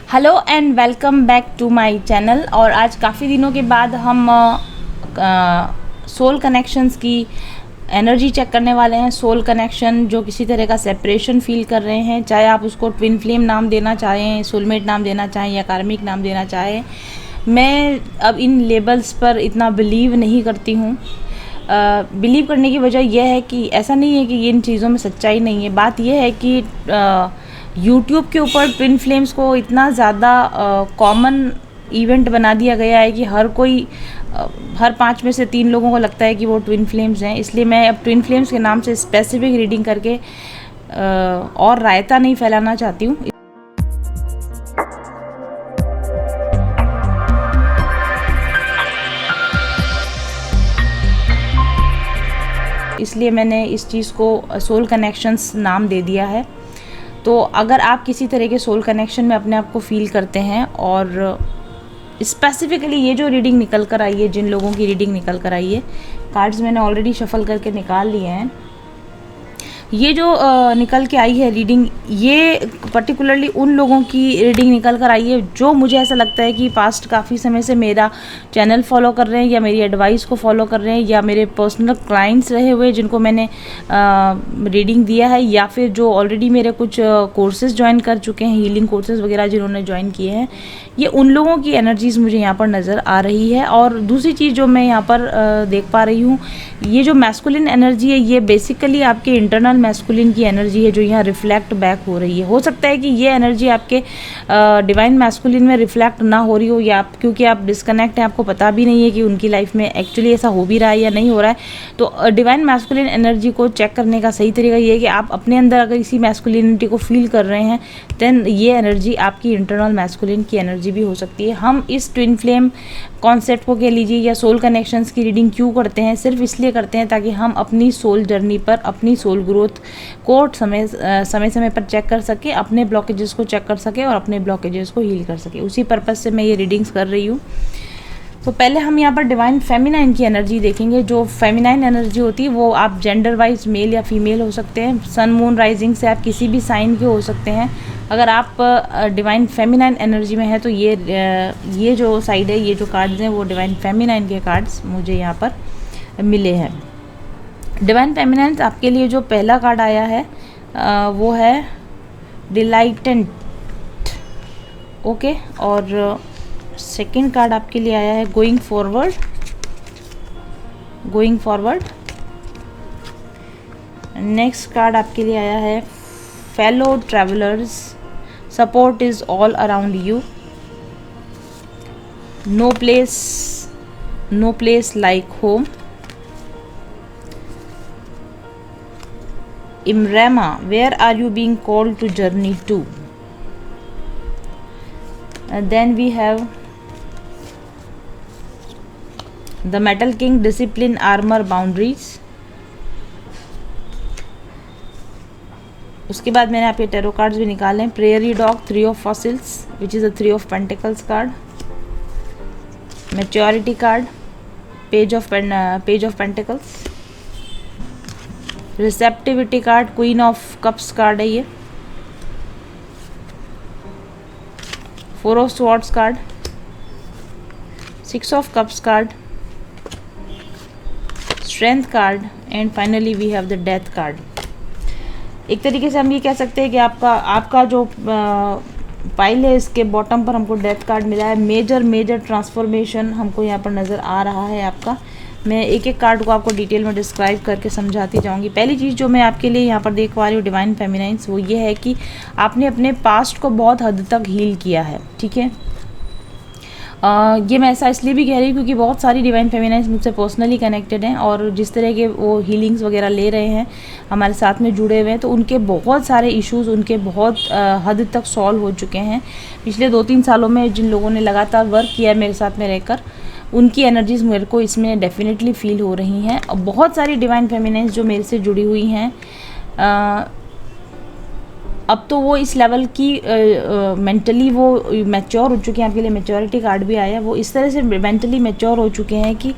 Hello and welcome back to my channel. और आज काफ़ी दिनों के बाद हम सोल कनेक्शंस की एनर्जी चेक करने वाले हैं। सोल कनेक्शन जो किसी तरह का सेपरेशन फील कर रहे हैं, चाहे आप उसको ट्विन फ्लेम नाम देना चाहें, सोलमेट नाम देना चाहें या कार्मिक नाम देना चाहें। मैं अब इन लेबल्स पर इतना बिलीव नहीं करती हूँ। बिलीव करने की वजह यह है कि ऐसा नहीं है कि इन चीज़ों में सच्चाई नहीं है। बात यह है कि यूट्यूब के ऊपर ट्विन फ्लेम्स को इतना ज़्यादा कॉमन इवेंट बना दिया गया है कि हर कोई हर 5 में से 3 लोगों को लगता है कि वो ट्विन फ्लेम्स हैं। इसलिए मैं अब ट्विन फ्लेम्स के नाम से स्पेसिफिक रीडिंग करके और रायता नहीं फैलाना चाहती हूँ। इसलिए मैंने इस चीज़ को सोल कनेक्शंस नाम दे दिया है। तो अगर आप किसी तरह के सोल कनेक्शन में अपने आप को फील करते हैं और स्पेसिफिकली ये जो रीडिंग निकल कर आई है, जिन लोगों की रीडिंग निकल कर आई है, कार्ड्स मैंने ऑलरेडी शफल करके निकाल लिए हैं। ये जो निकल के आई है रीडिंग, ये पर्टिकुलरली उन लोगों की रीडिंग निकल कर आई है जो मुझे ऐसा लगता है कि पास्ट काफ़ी समय से मेरा चैनल फॉलो कर रहे हैं या मेरी एडवाइस को फॉलो कर रहे हैं, या मेरे पर्सनल क्लाइंट्स रहे हुए जिनको मैंने रीडिंग दिया है, या फिर जो ऑलरेडी मेरे कुछ कोर्सेज ज्वाइन कर चुके हैं, हीलिंग कोर्सेज वगैरह जिन्होंने ज्वाइन किए हैं। ये उन लोगों की एनर्जीज़ मुझे यहाँ पर नज़र आ रही है। और दूसरी चीज़ जो मैं यहाँ पर देख पा रही हूँ, ये जो मैस्कुलिन एनर्जी है, ये बेसिकली आपके इंटरनल मैस्कुलिन की एनर्जी है जो यहाँ रिफ्लेक्ट बैक हो रही है। हो सकता है कि ये एनर्जी आपके डिवाइन मैस्कुलिन में रिफ्लेक्ट ना हो रही हो, या आप क्योंकि आप डिस्कनेक्ट हैं, आपको पता भी नहीं है कि उनकी लाइफ में एक्चुअली ऐसा हो भी रहा है या नहीं हो रहा है। तो डिवाइन मैस्कुलिन एनर्जी को चेक करने का सही तरीका ये है कि आप अपने अंदर अगर इसी मैस्कुलिनिटी को फील कर रहे हैं, देन ये एनर्जी आपकी इंटरनल मैस्कुलिन की एनर्जी भी हो सकती है। हम इस ट्विन फ्लेम कॉन्सेप्ट को कह लीजिए या सोल कनेक्शंस की रीडिंग क्यों करते हैं? सिर्फ इसलिए करते हैं ताकि हम अपनी सोल जर्नी पर अपनी सोल ग्रोथ को समय पर चेक कर सके, अपने ब्लॉकेजेस को चेक कर सके और अपने ब्लॉकेजेस को हील कर सके। उसी पर्पस से मैं ये रीडिंग्स कर रही हूँ। तो पहले हम यहाँ पर डिवाइन फेमिनाइन की एनर्जी देखेंगे। जो फेमिनाइन एनर्जी होती है वो आप जेंडर वाइज मेल या फीमेल हो सकते हैं। सन मून राइजिंग से आप किसी भी साइन के हो सकते हैं। अगर आप डिवाइन फेमिनाइन एनर्जी में है तो ये जो साइड है, ये जो कार्ड्स हैं वो डिवाइन फेमिनाइन के कार्ड्स मुझे यहाँ पर मिले हैं। डिवाइन फेमिनाइन आपके लिए जो पहला कार्ड आया है वो है डिलाइटेंट, ओके। और सेकंड कार्ड आपके लिए आया है गोइंग फॉरवर्ड। नेक्स्ट कार्ड आपके लिए आया है fellow travellers, support is all around you, no place like home, इमरेमा, where are you being called to journey to. Then we have the Metal King, discipline, armor, boundaries. उसके बाद मैंने आपके tarot cards भी निकाले हैं। Prairie dog, 3 of fossils which is a 3 of pentacles card, maturity card, page of pentacles, receptivity card, queen of cups card है ये, 4 of swords card, 6 of cups card, strength card and finally we have the death card. एक तरीके से हम ये कह सकते हैं कि आपका जो फाइल है इसके बॉटम पर हमको डेथ कार्ड मिला है। मेजर ट्रांसफॉर्मेशन हमको यहाँ पर नज़र आ रहा है आपका। मैं एक एक कार्ड को आपको डिटेल में डिस्क्राइब करके समझाती जाऊंगी। पहली चीज़ जो मैं आपके लिए यहाँ पर देख पा रही हूँ डिवाइन फेमिनाइन्स, वो ये है कि आपने अपने पास्ट को बहुत हद तक हील किया है, ठीक है। ये मैं ऐसा इसलिए भी कह रही हूँ क्योंकि बहुत सारी डिवाइन फेमिनाइन्स मुझसे पर्सनली कनेक्टेड हैं और जिस तरह के वो हीलिंग्स वगैरह ले रहे हैं, हमारे साथ में जुड़े हुए हैं, तो उनके बहुत सारे इश्यूज़ उनके बहुत हद तक सॉल्व हो चुके हैं। पिछले 2-3 सालों में जिन लोगों ने लगातार वर्क किया है मेरे साथ में रहकर, उनकी एनर्जीज़ मेरे को इसमें डेफिनेटली फील हो रही हैं। और बहुत सारी डिवाइन फेमिनाइन्स जो मेरे से जुड़ी हुई हैं, अब तो वो इस लेवल की मेंटली वो मैच्योर हो चुके हैं। आपके लिए मैच्योरिटी कार्ड भी आया है। वो इस तरह से मेंटली मैच्योर हो चुके हैं कि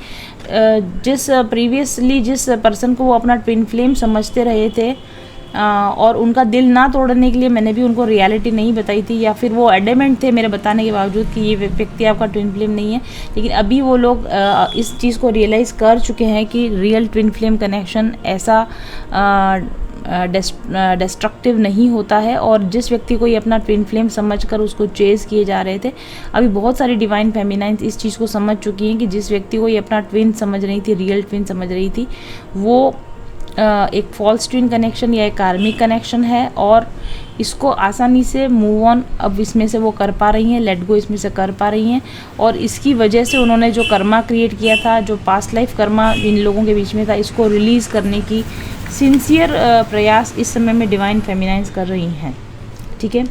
जिस पर्सन को वो अपना ट्विन फ्लेम समझते रहे थे, और उनका दिल ना तोड़ने के लिए मैंने भी उनको रियलिटी नहीं बताई थी, या फिर वो एडेमेंट थे मेरे बताने के बावजूद कि ये व्यक्ति आपका ट्विन फ्लेम नहीं है। लेकिन अभी वो लोग इस चीज़ को रियलाइज़ कर चुके हैं कि रियल ट्विन फ्लेम कनेक्शन ऐसा डिस्ट्रक्टिव नहीं होता है। और जिस व्यक्ति को ये अपना ट्विन फ्लेम समझकर उसको चेज़ किए जा रहे थे, अभी बहुत सारी डिवाइन फेमिनाइंस इस चीज़ को समझ चुकी हैं कि जिस व्यक्ति को ये अपना ट्विन समझ रही थी, रियल ट्विन समझ रही थी, वो एक फॉल्स ट्विन कनेक्शन या एक कार्मिक कनेक्शन है, और इसको आसानी से मूव ऑन अब इसमें से वो कर पा रही हैं, लेट गो इसमें से कर पा रही हैं। और इसकी वजह से उन्होंने जो कर्मा क्रिएट किया था, जो पास्ट लाइफ कर्मा इन लोगों के बीच में था, इसको रिलीज़ करने की सिंसियर प्रयास इस समय में डिवाइन फेमिनाइंस कर रही हैं। ठीक है,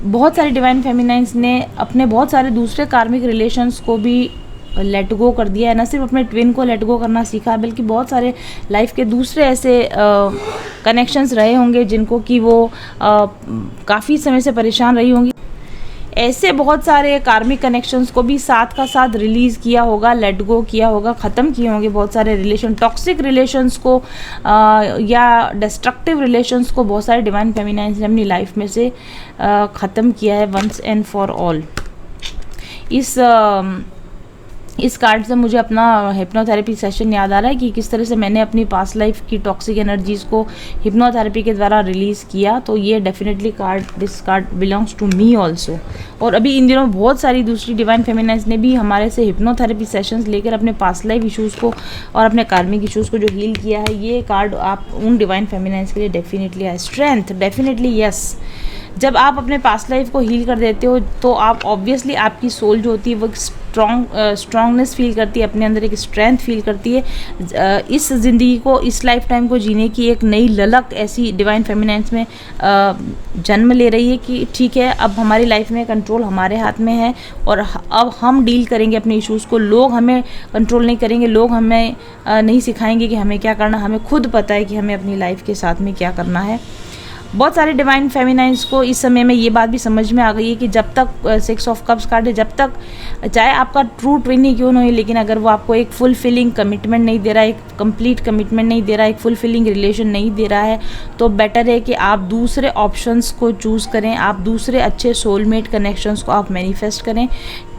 बहुत सारे डिवाइन फेमिनाइंस ने अपने बहुत सारे दूसरे कार्मिक रिलेशंस को भी लेट गो कर दिया है। न सिर्फ अपने ट्विन को लेट गो करना सीखा है, बल्कि बहुत सारे लाइफ के दूसरे ऐसे कनेक्शंस रहे होंगे जिनको कि वो काफ़ी समय से परेशान रही होंगी। ऐसे बहुत सारे कार्मिक कनेक्शंस को भी साथ का साथ रिलीज़ किया होगा, लेट गो किया होगा, ख़त्म किए होंगे बहुत सारे रिलेशन, टॉक्सिक रिलेशंस को या डिस्ट्रक्टिव रिलेशंस को बहुत सारे डिवाइन फेमिनाइंस ने अपनी लाइफ में से ख़त्म किया है वंस एंड फॉर ऑल। इस कार्ड से मुझे अपना हिप्नोथेरेपी सेशन याद आ रहा है कि किस तरह से मैंने अपनी पास्ट लाइफ की टॉक्सिक एनर्जीज़ को हिप्नोथेरेपी के द्वारा रिलीज़ किया। तो ये definitely this card belongs to me also. और अभी इन दिनों बहुत सारी दूसरी डिवाइन फेमिनाइंस ने भी हमारे से हिप्नोथेरेपी सेशंस लेकर अपने पास्ट लाइफ इशूज़ को और अपने कार्मिक इशूज़ को जो हील किया है, ये कार्ड आप उन डिवाइन फेमिनाइंस के लिए डेफिनेटली है। Strength, definitely yes. जब आप अपने पास्ट लाइफ को हील कर देते हो तो आप ऑब्वियसली आपकी सोल जो होती है वो स्ट्रॉन्गनेस फील करती है, अपने अंदर एक स्ट्रेंथ फील करती है। इस ज़िंदगी को, इस लाइफ टाइम को जीने की एक नई ललक ऐसी डिवाइन फेमिनाइंस में जन्म ले रही है कि ठीक है, अब हमारी लाइफ में कंट्रोल हमारे हाथ में है और अब हम डील करेंगे अपने इश्यूज़ को। लोग हमें कंट्रोल नहीं करेंगे, लोग हमें नहीं सिखाएंगे कि हमें क्या करना, हमें खुद पता है कि हमें अपनी लाइफ के साथ में क्या करना है। बहुत सारे डिवाइन फेमिनाइंस को इस समय में ये बात भी समझ में आ गई है कि जब तक 6 ऑफ कप्स कार्ड है, जब तक चाहे आपका ट्रू ट्विन ही क्यों ना हो, लेकिन अगर वो आपको एक फुलफिलिंग कमिटमेंट नहीं दे रहा है, एक कंप्लीट कमिटमेंट नहीं दे रहा है, एक फुलफिलिंग रिलेशन नहीं दे रहा है, तो बेटर है कि आप दूसरे ऑप्शंस को चूज़ करें, आप दूसरे अच्छे सोलमेट कनेक्शंस को आप मैनिफेस्ट करें।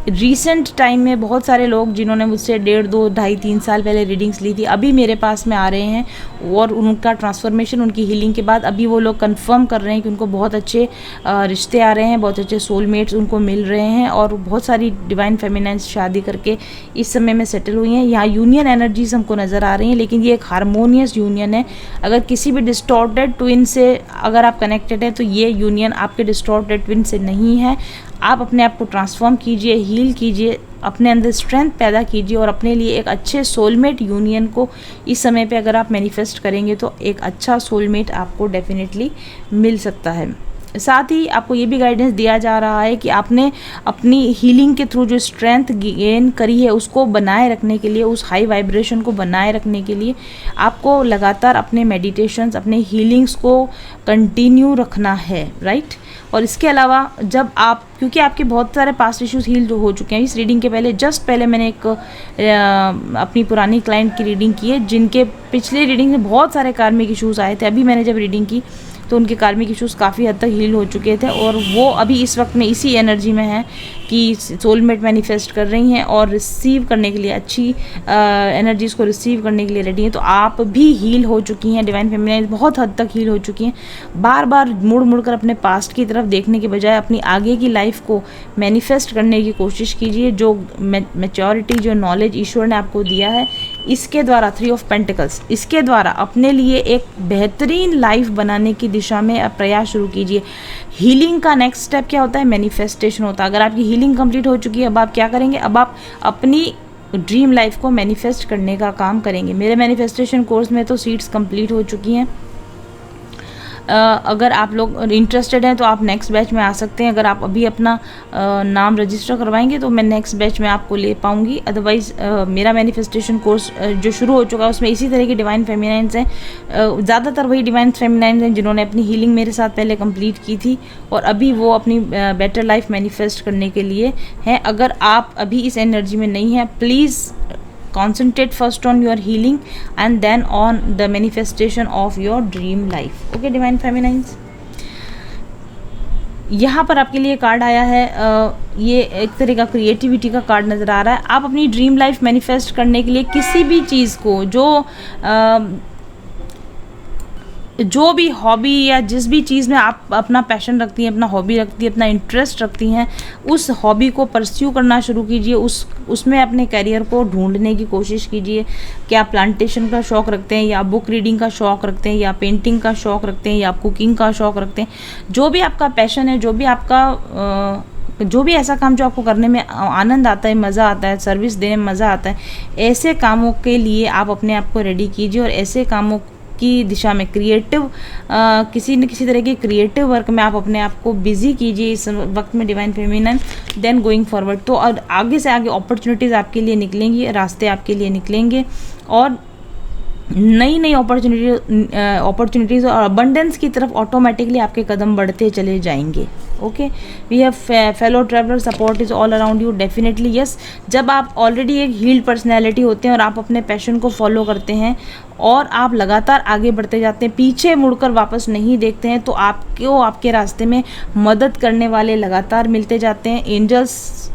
रिसेंट टाइम में बहुत सारे लोग जिन्होंने मुझसे 1.5, 2, 2.5, 3 साल पहले रीडिंग्स ली थी, अभी मेरे पास में आ रहे हैं और उनका ट्रांसफॉर्मेशन, उनकी हीलिंग के बाद अभी वो लोग कंफर्म कर रहे हैं कि उनको बहुत अच्छे रिश्ते आ रहे हैं, बहुत अच्छे सोलमेट्स उनको मिल रहे हैं और बहुत सारी डिवाइन फेमिनाइंस शादी करके इस समय में सेटल हुई हैं। यहाँ यूनियन एनर्जीज हमको नज़र आ रही हैं, लेकिन ये एक हारमोनियस यूनियन है। अगर किसी भी डिस्टॉर्टेड ट्विन से अगर आप कनेक्टेड हैं तो ये यूनियन आपके डिस्टॉर्टेड ट्विन से नहीं है। आप अपने आप को ट्रांसफॉर्म कीजिए, हील कीजिए, अपने अंदर स्ट्रेंथ पैदा कीजिए और अपने लिए एक अच्छे सोलमेट यूनियन को इस समय पे अगर आप मैनिफेस्ट करेंगे तो एक अच्छा सोलमेट आपको डेफिनेटली मिल सकता है। साथ ही आपको ये भी गाइडेंस दिया जा रहा है कि आपने अपनी हीलिंग के थ्रू जो स्ट्रेंथ गेन करी है उसको बनाए रखने के लिए, उस हाई वाइब्रेशन को बनाए रखने के लिए आपको लगातार अपने मेडिटेशंस, अपने हीलिंग्स को कंटिन्यू रखना है, राइट। और इसके अलावा जब आप, क्योंकि आपके बहुत सारे पास्ट इश्यूज हील जो हो चुके हैं, इस रीडिंग के पहले जस्ट पहले मैंने एक अपनी पुरानी क्लाइंट की रीडिंग की है जिनके पिछले रीडिंग में बहुत सारे कार्मिक इश्यूज आए थे। अभी मैंने जब रीडिंग की तो उनके कार्मिक इश्यूज काफ़ी हद तक हील हो चुके थे और वो अभी इस वक्त में इसी एनर्जी में हैं कि सोलमेट मैनिफेस्ट कर रही हैं और रिसीव करने के लिए, अच्छी एनर्जीज़ को रिसीव करने के लिए रेडी हैं। तो आप भी हील हो चुकी हैं, डिवाइन फेमिनाइंस बहुत हद तक हील हो चुकी हैं। बार बार मुड़ कर अपने पास्ट की तरफ देखने के बजाय अपनी आगे की लाइफ को मैनिफेस्ट करने की कोशिश कीजिए। जो मैच्योरिटी, जो नॉलेज ईश्वर ने आपको दिया है, इसके द्वारा 3 ऑफ पेंटिकल्स, इसके द्वारा अपने लिए एक बेहतरीन लाइफ बनाने की दिशा में आप प्रयास शुरू कीजिए। हीलिंग का नेक्स्ट स्टेप क्या होता है? मैनिफेस्टेशन होता है। अगर आपकी हीलिंग कंप्लीट हो चुकी है, अब आप क्या करेंगे? अब आप अपनी ड्रीम लाइफ को मैनिफेस्ट करने का काम करेंगे। मेरे मैनिफेस्टेशन कोर्स में तो सीट्स कंप्लीट हो चुकी हैं। अगर आप लोग इंटरेस्टेड हैं तो आप नेक्स्ट बैच में आ सकते हैं। अगर आप अभी अपना नाम रजिस्टर करवाएंगे तो मैं नेक्स्ट बैच में आपको ले पाऊंगी। अदरवाइज़ मेरा मैनिफेस्टेशन कोर्स जो शुरू हो चुका है उसमें इसी तरह की डिवाइन फेमिनाइंस हैं, ज़्यादातर वही डिवाइन फेमिनाइंस हैं जिन्होंने अपनी हीलिंग मेरे साथ पहले कंप्लीट की थी और अभी वो अपनी बेटर लाइफ मैनिफेस्ट करने के लिए हैं। अगर आप अभी इस एनर्जी में नहीं हैं, please concentrate first on your healing and then on the manifestation of your dream life. Okay divine feminines, यहाँ पर आपके लिए कार्ड आया है, ये एक तरह का क्रिएटिविटी का कार्ड नज़र आ रहा है। आप अपनी ड्रीम लाइफ मैनिफेस्ट करने के लिए किसी भी चीज़ को जो भी हॉबी या जिस भी चीज़ में आप अपना पैशन रखती हैं, अपना हॉबी रखती हैं, अपना इंटरेस्ट रखती हैं, उस हॉबी को परस्यू करना शुरू कीजिए, उसमें अपने करियर को ढूंढने की कोशिश कीजिए। क्या आप प्लांटेशन का शौक़ रखते हैं, या बुक रीडिंग का शौक़ रखते हैं, या पेंटिंग का शौक़ रखते हैं, या आप कुकिंग का शौक़ रखते हैं, जो भी आपका पैशन है, जो भी ऐसा काम जो आपको करने में आनंद आता है, मज़ा आता है, सर्विस देने में मज़ा आता है, ऐसे कामों के लिए आप अपने आप को रेडी कीजिए और ऐसे कामों की दिशा में किसी न किसी तरह के क्रिएटिव वर्क में आप अपने आप को बिजी कीजिए इस वक्त में divine feminine. Then going forward, तो और आगे से आगे अपॉर्चुनिटीज़ आपके लिए निकलेंगी, रास्ते आपके लिए निकलेंगे और नई नई अपॉर्चुनिटीज़ और अबंडेंस की तरफ ऑटोमेटिकली आपके कदम बढ़ते चले जाएंगे। Okay, we have fellow traveller, support is all around you, definitely yes. जब आप ऑलरेडी एक हील्ड पर्सनैलिटी होते हैं और आप अपने पैशन को फॉलो करते हैं और आप लगातार आगे बढ़ते जाते हैं, पीछे मुड़कर वापस नहीं देखते हैं, तो आपको आपके रास्ते में मदद करने वाले लगातार मिलते जाते हैं। एंजल्स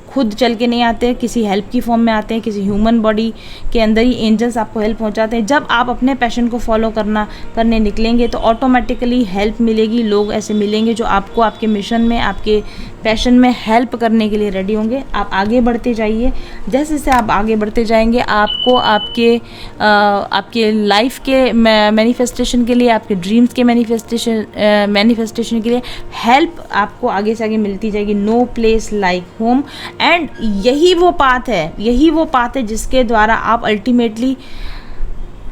खुद चल के नहीं आते, किसी हेल्प की फॉर्म में आते हैं, किसी ह्यूमन बॉडी के अंदर ही एंजल्स आपको हेल्प पहुंचाते हैं। जब आप अपने पैशन को फॉलो करने निकलेंगे तो ऑटोमेटिकली हेल्प मिलेगी, लोग ऐसे मिलेंगे जो आपको आपके मिशन में, आपके पैशन में हेल्प करने के लिए रेडी होंगे। आप आगे बढ़ते जाइए, जैसे जैसे आप आगे बढ़ते जाएंगे आपको आपके लाइफ के मैनिफेस्टेशन के लिए, आपके ड्रीम्स के मैनिफेस्टेशन के लिए हेल्प आपको आगे से आगे मिलती जाएगी। No place like home, and यही वो पाथ है जिसके द्वारा आप अल्टीमेटली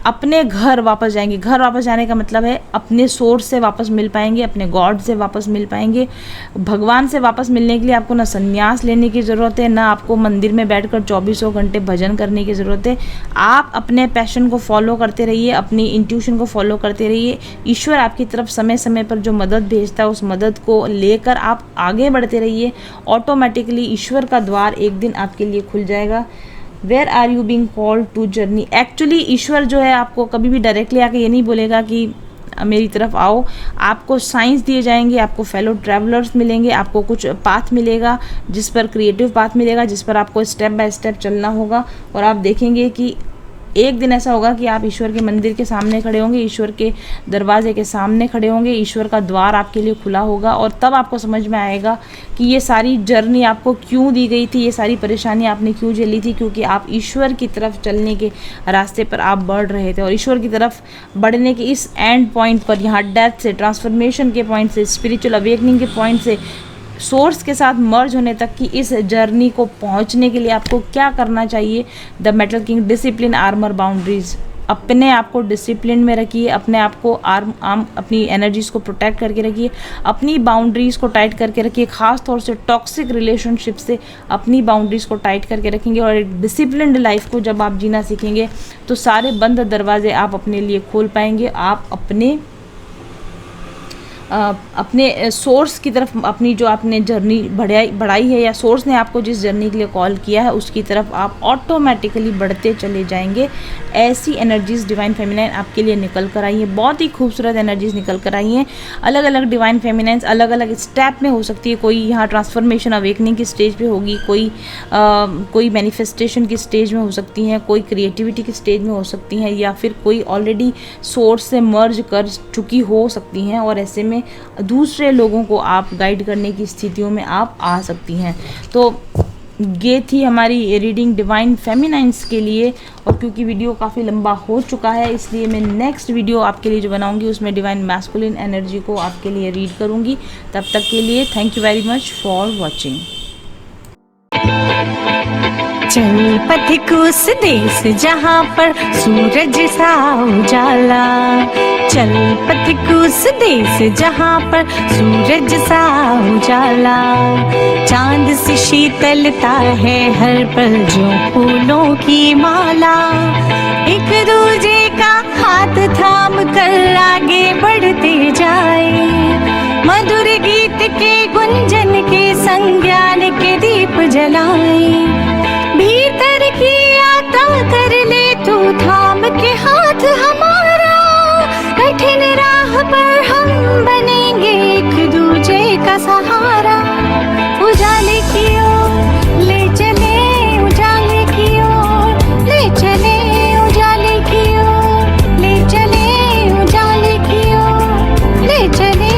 अपने घर वापस जाएंगे। घर वापस जाने का मतलब है अपने सोर्स से वापस मिल पाएंगे, अपने गॉड से वापस मिल पाएंगे। भगवान से वापस मिलने के लिए आपको ना संन्यास लेने की ज़रूरत है, ना आपको मंदिर में बैठकर 24 घंटे भजन करने की ज़रूरत है। आप अपने पैशन को फॉलो करते रहिए, अपनी इंट्यूशन को फॉलो करते रहिए। ईश्वर आपकी तरफ समय समय पर जो मदद भेजता है उस मदद को लेकर आप आगे बढ़ते रहिए। ऑटोमेटिकली ईश्वर का द्वार एक दिन आपके लिए खुल जाएगा। Where are you being called to journey, actually ईश्वर जो है आपको कभी भी डायरेक्टली आके ये नहीं बोलेगा कि मेरी तरफ आओ। आपको साइंस दिए जाएंगे, आपको फेलो ट्रैवलर्स मिलेंगे, आपको कुछ पाथ मिलेगा जिस पर क्रिएटिव पाथ मिलेगा, जिस पर आपको स्टेप बाय स्टेप चलना होगा। और आप देखेंगे कि एक दिन ऐसा होगा कि आप ईश्वर के मंदिर के सामने खड़े होंगे, ईश्वर के दरवाजे के सामने खड़े होंगे, ईश्वर का द्वार आपके लिए खुला होगा और तब आपको समझ में आएगा कि ये सारी जर्नी आपको क्यों दी गई थी, ये सारी परेशानी आपने क्यों झेली थी, क्योंकि आप ईश्वर की तरफ चलने के रास्ते पर आप बढ़ रहे थे। और ईश्वर की तरफ बढ़ने के इस एंड पॉइंट पर, यहाँ डेथ से, ट्रांसफॉर्मेशन के पॉइंट से, स्पिरिचुअल अवेकनिंग के पॉइंट से सोर्स के साथ मर्ज होने तक की इस जर्नी को पहुंचने के लिए आपको क्या करना चाहिए? The metal king, discipline, armour, boundaries. अपने आप को डिसिप्लिन में रखिए, अपने आप को अपनी एनर्जीज को प्रोटेक्ट करके रखिए, अपनी बाउंड्रीज को टाइट करके रखिए। खास तौर से टॉक्सिक रिलेशनशिप से अपनी बाउंड्रीज को टाइट करके रखेंगे और एक डिसिप्लिन्ड लाइफ को जब आप जीना सीखेंगे तो सारे बंद दरवाजे आप अपने लिए खोल पाएंगे। आप अपने सोर्स की तरफ, अपनी जो आपने जर्नी बढ़ाई है या सोर्स ने आपको जिस जर्नी के लिए कॉल किया है उसकी तरफ आप ऑटोमेटिकली बढ़ते चले जाएंगे। ऐसी एनर्जीज़ डिवाइन फेमिनाइन आपके लिए निकल कर आई हैं, बहुत ही खूबसूरत एनर्जीज़ निकल कर आई हैं। अलग अलग डिवाइन फेमिनाइंस अलग अलग स्टेप में हो सकती है। कोई यहाँ ट्रांसफॉर्मेशन अवेकनिंग की स्टेज पे होगी, कोई मैनिफेस्टेशन की स्टेज में हो सकती हैं, कोई क्रिएटिविटी की स्टेज में हो सकती हैं, या फिर कोई ऑलरेडी सोर्स से मर्ज कर चुकी हो सकती हैं और ऐसे में दूसरे लोगों को आप गाइड करने की स्थितियों में आप आ सकती हैं। तो ये थी हमारी रीडिंग डिवाइन फेमिनाइंस के लिए। और क्योंकि वीडियो काफ़ी लंबा हो चुका है इसलिए मैं नेक्स्ट वीडियो आपके लिए जो बनाऊंगी उसमें डिवाइन मैस्कुलिन एनर्जी को आपके लिए रीड करूंगी। तब तक के लिए thank you very much for watching. चल पथिक उस देश जहाँ पर सूरज सा उजाला, चल पथिक उस देश जहाँ पर सूरज सा उजाला। चांद से शीतलता है हर पल जो फूलों की माला। एक दूजे का हाथ थाम कर आगे बढ़ते जाए, मधुर गीत के गुंजन के संज्ञान के दीप जलाए। भीतर की आत्मा हाथ हमारा, कठिन राह पर हम बनेंगे एक दूजे का सहारा। उजाले की ओर ले चले, उजाले की ओर ले चले, उजाले की ओर ले चले, उजाले की ओर ले चले।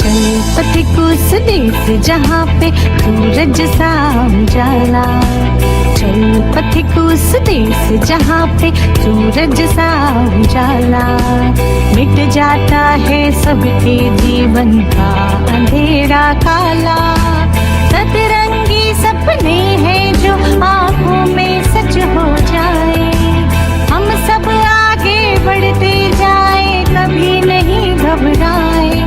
चल पथिक उस देश जहाँ पे सूरज सा उजाला, चल पथिक उस देश जहाँ पे सूरज सा उजाला। मिट जाता है सबके जीवन का अंधेरा काला, सतरंगी सपने हैं जो आँखों में सच हो जाए। हम सब आगे बढ़ते जाए, कभी नहीं घबराए।